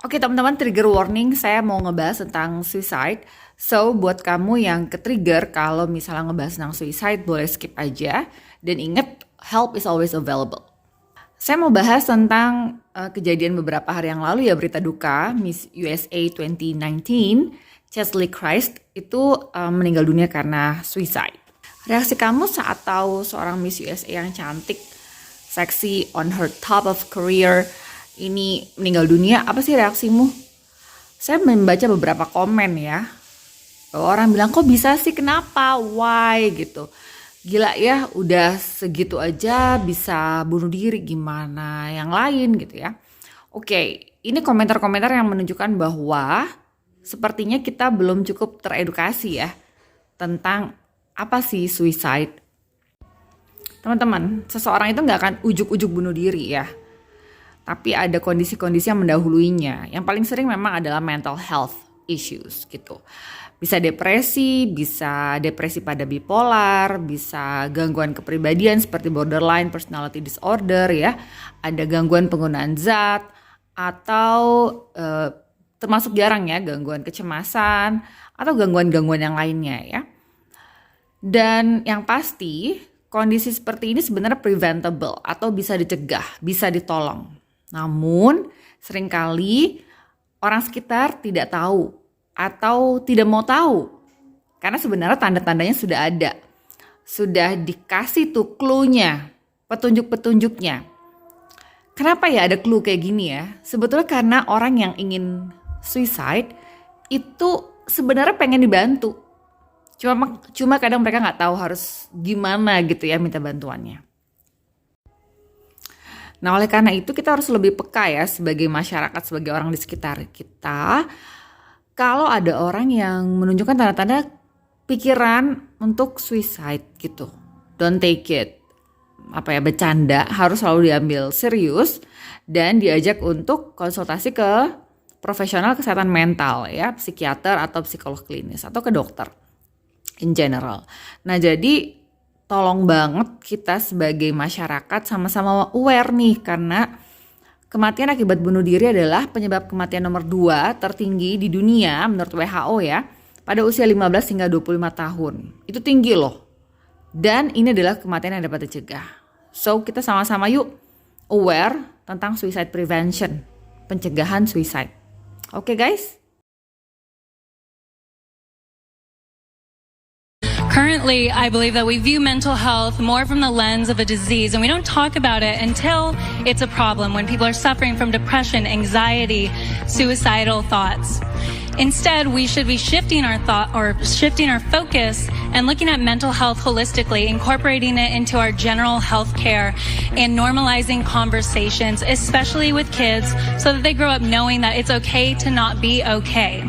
Oke teman-teman, trigger warning, saya mau ngebahas tentang suicide. So, buat kamu yang ke-trigger kalau misalnya ngebahas tentang suicide, boleh skip aja. Dan ingat, help is always available. Saya mau bahas tentang kejadian beberapa hari yang lalu ya, berita duka, Miss USA 2019, Chelsea Christ itu meninggal dunia karena suicide. Reaksi kamu saat tahu seorang Miss USA yang cantik, seksi, on her top of career, ini meninggal dunia, apa sih reaksimu? Saya membaca beberapa komen ya, orang bilang kok bisa sih, kenapa, why gitu. Gila ya, udah segitu aja bisa bunuh diri, gimana yang lain gitu ya. Oke, ini komentar-komentar yang menunjukkan bahwa sepertinya kita belum cukup teredukasi ya tentang apa sih suicide. Teman-teman, seseorang itu nggak akan ujuk-ujuk bunuh diri ya. Tapi ada kondisi-kondisi yang mendahuluinya. Yang paling sering memang adalah mental health issues gitu. Bisa depresi pada bipolar, bisa gangguan kepribadian seperti borderline personality disorder ya. Ada gangguan penggunaan zat atau termasuk jarang ya gangguan kecemasan atau gangguan-gangguan yang lainnya ya. Dan yang pasti kondisi seperti ini sebenarnya preventable atau bisa dicegah, bisa ditolong. Namun seringkali orang sekitar tidak tahu atau tidak mau tahu. Karena sebenarnya tanda-tandanya sudah ada. Sudah dikasih tuh clue-nya, petunjuk-petunjuknya. Kenapa ya ada clue kayak gini ya? Sebetulnya karena orang yang ingin suicide itu sebenarnya pengen dibantu. Cuma kadang mereka nggak tahu harus gimana gitu ya minta bantuannya. Nah, oleh karena itu kita harus lebih peka ya sebagai masyarakat, sebagai orang di sekitar kita. Kalau ada orang yang menunjukkan tanda-tanda pikiran untuk suicide gitu. Don't take it bercanda, harus selalu diambil serius dan diajak untuk konsultasi ke profesional kesehatan mental ya, psikiater atau psikolog klinis atau ke dokter in general. Nah, jadi tolong banget kita sebagai masyarakat sama-sama aware nih, karena kematian akibat bunuh diri adalah penyebab kematian nomor 2 tertinggi di dunia menurut WHO ya, pada usia 15 hingga 25 tahun. Itu tinggi loh. Dan ini adalah kematian yang dapat dicegah. So kita sama-sama yuk aware tentang suicide prevention, pencegahan suicide. Oke guys? Currently, I believe that we view mental health more from the lens of a disease, and we don't talk about it until it's a problem, when people are suffering from depression, anxiety, suicidal thoughts. Instead, we should be shifting our focus and looking at mental health holistically, incorporating it into our general health care and normalizing conversations, especially with kids, so that they grow up knowing that it's okay to not be okay.